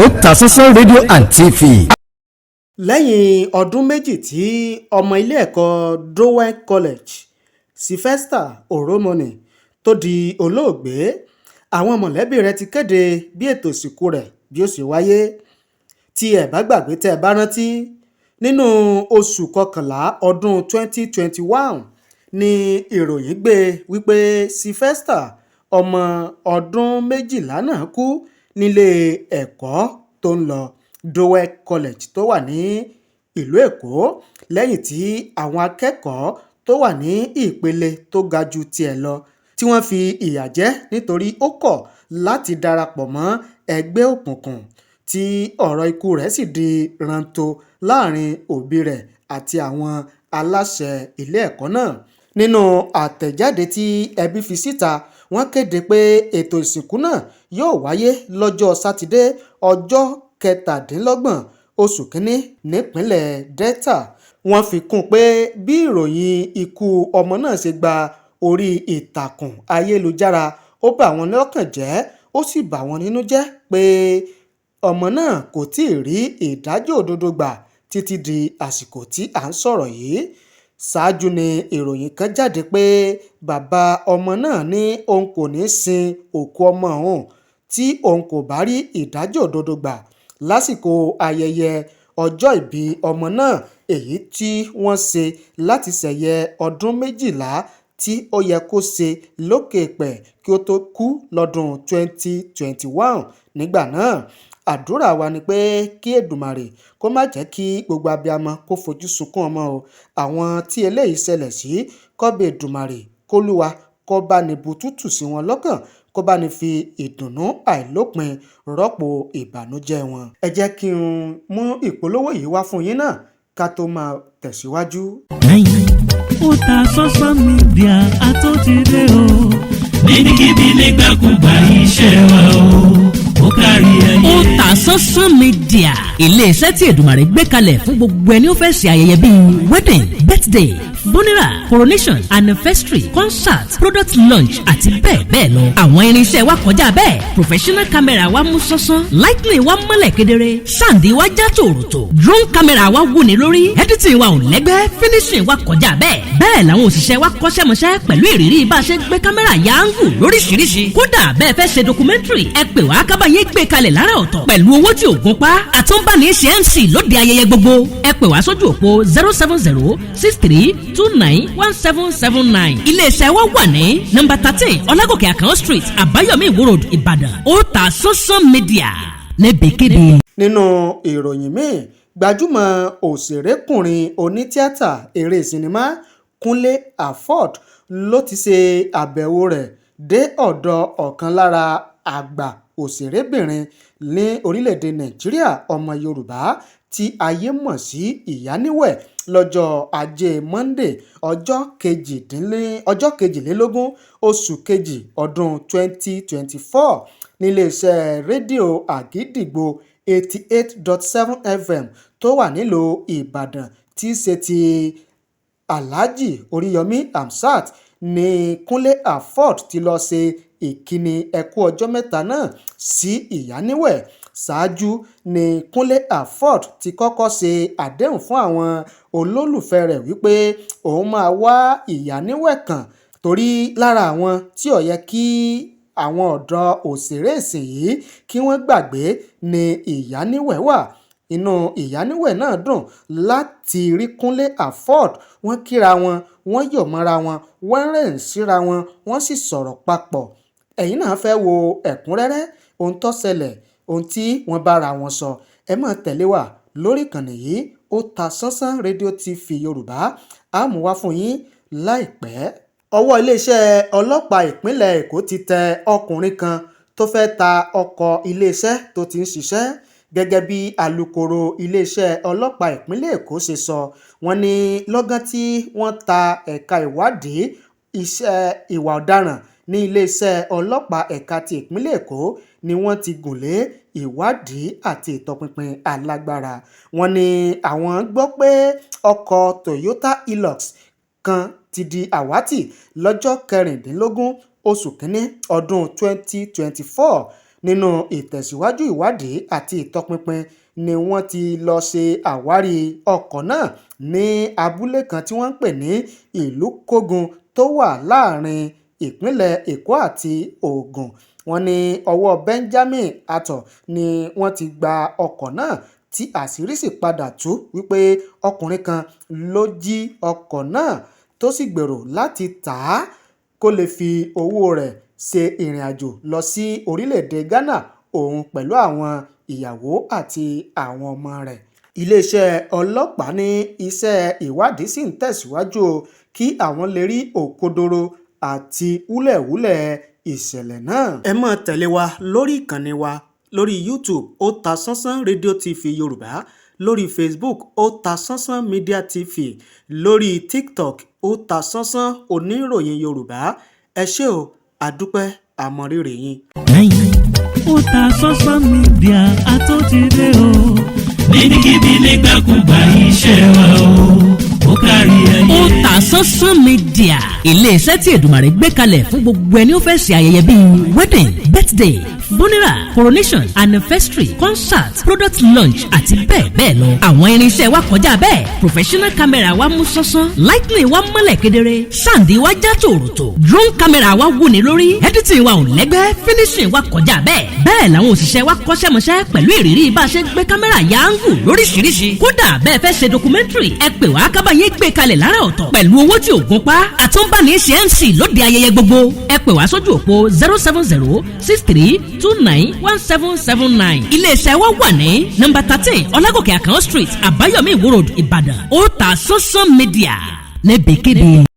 Otasansan rédíò and TV. lẹ́yìn ọdún méjì tí ọmọ ilé ẹ̀kọ́ Dowen College Sylvester Oromoni tó di olóògbé, àwọn mọ̀lẹ́bí rẹ̀ ti kéde bí ètò ìsìnkú rẹ̀ bí ó ṣe wáyé. Tí ẹ bá gbàgbé tẹ́ ẹ bá rántí, nínú oṣù kọkànlá ọdún 2021 ni ìròyìn gbé wípé Sylvester ọmọ ọdún 12 náà kú nílé ẹ̀kọ́ tó ń lọ Dowen College tó wà ní ìlú Èkó lẹ́yìn tí àwọn akẹ́kọ̀ọ́ tó wà ní ìpele tó ga ju tiẹ̀ lọ tí wọ́n fi ìyà jẹ nítorí ó kọ̀ láti darapọ̀ mọ́ ẹgbẹ́ òkùnkùn, tí ọ̀rọ̀ ikú rẹ̀ sì di ranto láàrin òbí rẹ̀ àti àwọn aláṣẹ ilé ẹ̀kọ́ náà. Nínú àtẹ̀jáde tí ẹbí fi síta, wọ́n kéde pé ètò ìsìnkú náà yóò wáyé lọ́jọ́ Sátidé ọjọ́ 27 oṣù kínní nípínlẹ̀ Delta. Wọ́n fi kún pé bí ìròyìn ikú ọmọ náà ṣe gba orí ìtàkùn ayélujára, ó bà wọ́n lọ́kàn jẹ́, ó sì bà wọ́n nínú jẹ́ pé ọmọ náà kò tí ì rí ìdájọ́ òdodo gbà títí di àsìkò tí à ń sọ̀rọ̀ yìí. Ṣáájú ni ìròyìn kan jáde pé bàbá ọmọ náà ní òun kò ní sin òkú ọmọ òun tí òun kò bá rí ìdájọ́ òdodo gbà lásìkò ayẹyẹ ọjọ́ ìbí ọmọ náà, èyí tí wọ́n ṣe láti ṣẹ̀yẹ ọdún 12 tí ó yẹ kó ṣe lókè pẹ̀ kí ó tó kú lọ́dún 2021. Nígbà náà, àdúrà wa ni pé kí Èdùmàrè kó má jẹ́ kí gbogbo abiyamọ kó fojú sunkún ọmọ o. Àwọn tí eléyìí ṣẹlẹ̀ sí, kọ́bẹ̀ Èdùmàrè kólúwa kó bá ní bu tútù sí wọn lọ́kàn, kó bá ní fi ìdùnnú àìlópin rọ́pò ìbànújẹ́ wọn. Ẹ jẹ́ kí n mú ìpolówó yìí wá fún yín náà ká tó máa tẹ̀síwájú. Otasansan mídíà àtúntìdé o. níbikíbi nígbàkúgbà iṣẹ́ wa o. ó kárí ayé. Otasansan mídíà, ilé-iṣẹ́ tí Èdùmàrè gbé kalẹ̀ fún gbogbo ẹni ó fẹ́ ṣe ayẹyẹ bíi wedding, birthday, funeral, coronation, anniversary, concert, product launch àti bẹ́ẹ̀ bẹ́ẹ̀ lọ. Àwọn irinṣẹ́ wa kọjá bẹ́ẹ̀. Professional camera wa mú sánsan, lightning wa mọ́lẹ̀ kedere, sound wa já tòròtò, drone camera wa wúni lórí, editing wa ò lẹ́gbẹ́, finishing wa kọjá bẹ́ẹ̀. Bẹ́ẹ̀ làwọn òṣìṣẹ́ wa kọ́ṣẹ́mọṣẹ́ pẹ̀lú ìrírí bá a ṣe gbé kámẹ́rà ya áńgù lóríṣiríṣi. Kódà bẹ́ẹ̀ fẹ́ ṣe documentary, ẹ pè wá kábàáyé gbé kalẹ̀ lára ọ̀tọ̀ pẹ̀lú owó tí ò gún pa. Àtúnbáni ṣe MC lóde ayẹyẹ gbogbo. Ẹ pè wá sójú òpó 07063291779. Iléeṣẹ́ wa wà ní nọ́mbà 13 Ọlágòkè Àkànó Street, Àbáyọ̀mí Ìwó Road, Ìbàdàn. Otasansan mídíà níbikíbi. Nínú ìròyìn míì, gbajúmọ̀ òṣèrékùnrin onítíátà eré sinimá Kunle Afod ló ti ṣe àbẹ̀wò rẹ̀ dé ọ̀dọ̀ ọ̀kan lára àgbà òṣèrébìnrin ní orílẹ̀-èdè Nàìjíríà, ọmọ Yorùbá tí ayé mọ̀ sí Iyaniwe lọ́jọ́ Ajé Monday ọjọ́ 22 oṣù kejì ọdún 2024 níléeṣẹ́ rédíò Àgídìgbo 88.7 FM tó wà nílùú Ìbàdàn tí í ṣe ti Alhaji Oríyọmí Hamzat ní Kunle Afod ti lọ ṣe ìkíni ẹkú ọjọ́ mẹ́ta náà sí Iyaniwe. Ṣáájú ni Kunle Afod ti kọ́kọ́ ṣe àdéhùn fún àwọn olólùfẹ́ rẹ̀ wípé òun máa wá Iyaniwe kàn, torí lára àwọn tí ó yẹ kí àwọn ọ̀dọ́ òṣèré ìsìn yìí kí wọ́n gbàgbé ni Iyaniwe wà. Inú Iyaniwe náà dùn láti rí Kunle Afod. Wọ́n kíra wọn, wọ́n yọ̀ mọ́ra wọn, wọ́n rẹ́rìn síra wọn, wọ́n sì sọ̀rọ̀ papọ̀. Ẹ̀yin náà fẹ́ wo ẹ̀kúnrẹ́rẹ́ ohun tó ṣẹlẹ̀, ohun tí wọ́n bára wọn sọ, ẹ máa tẹ̀lé wa lórí ìkànnì yìí Otasansan rédíò TV Yorùbá. A mú wá fún yín láìpẹ́. Ọwọ́ iléeṣẹ́ ọlọ́pàá ìpínlẹ̀ Èkó ti tẹ ọkùnrin kan tó fẹ́ ta ọkọ̀ iléeṣẹ́ tó ti ń ṣiṣẹ́. Gẹ́gẹ́ bí alukoro iléeṣẹ́ ọlọ́pàá ìpínlẹ̀ Èkó ṣe sọ, wọ́n ní lọ́gán tí wọ́n ta ẹ̀ka ìwádìí iṣẹ́ ìwà ọ̀daràn ní iléeṣẹ́ ọlọ́pàá ẹ̀ka ti ìpínlẹ̀ Èkó ni wọ́n ti gùnlé ìwádìí àti ìtọpinpin alágbára. Wọ́n ní àwọn gbọ́ pé ọkọ̀ Toyota Hilux kan ti di àwátì lọ́jọ́ 16 oṣù kínní ọdún 2024. nínú ìtẹ̀síwájú ìwádìí àti ìtọpinpin ni wọ́n ti lọ ṣe àwárí ọkọ̀ náà ní abúlé kan tí wọ́n ń pè ní Ìlúkògun tó wà láàrin ìpínlẹ̀ Èkó àti Ògùn. Wọ́n ní ọwọ́ Benjamin Atọ̀ ni wọ́n ti gba ọkọ̀ náà tí àṣírí sì padà tú wípé ọkùnrin kan ló jí ọkọ̀ náà tó sì gbèrò láti tà á kó lè fi owó rẹ̀ ṣe ìrìn àjò lọ sí orílẹ̀-èdè Ghana òun pẹ̀lú àwọn ìyàwó àti àwọn ọmọ rẹ̀. Iléeṣẹ́ ọlọ́pàá ní iṣẹ́ ìwádìí sì ń tẹ̀síwájú kí àwọn lè rí òkodoro àti húlẹ̀húlẹ̀ ìṣẹ̀lẹ̀ náà. Ẹ máa tẹ̀lé wa lórí ìkànnì wa lórí YouTube Otasansan Radio TV Yorùbá, lórí Facebook Otasansan Media TV, lórí TikTok Otasansan oníròyìn Yorùbá. Ẹ ṣé o, àdúpẹ́ àmọ̀rírì yín. Otasansan Media àtúntìdé o. Níbikíbi nígbàkúgbà iṣẹ́ wa o. Ó kárí ayé. Otasansan Media, ilé-iṣẹ́ tí Èdùmàrè gbé kalẹ̀ fún gbogbo ẹni ó fẹ́ ṣe ayẹyẹ bíi wedding, birthday, funeral, coronation, anniversary, concert, product launch àti bẹ́ẹ̀ bẹ́ẹ̀ lọ. Àwọn irinṣẹ́ wa kọjá bẹ́ẹ̀. Professional camera wa mú sánsán. Lightning wa mọ́lẹ̀ kedere. Sound wa já tòròtò. Drone camera wa wúni lórí. Editing wa ò lẹ́gbẹ́. Finishing wa kọjá bẹ́ẹ̀. Bẹ́ẹ̀ làwọn òṣìṣẹ́ wa kọ́ṣẹ́mọṣẹ́ pẹ̀lú ìrírí bá a ṣe gbé kámẹ́rà ya áńgù lóríṣiríṣi. Kódà bẹ́ẹ̀ fẹ́ ṣe documentary, ẹ pè wá kábàáyé gbé kalẹ̀ lára ọ̀tọ̀ pẹ̀lú owó tí ò gún pa. Àtúnbáni ṣe MC lóde ayẹyẹ gbogbo. Ẹ pè wá sójú òpó 07063291779. Iléeṣẹ́ wa wà ní nọ́mbà 13 Ọlágòkè Àkànó Street, Àbáyọ̀mí Ìwó Road, Ìbàdàn. Otasansan Media níbikíbi.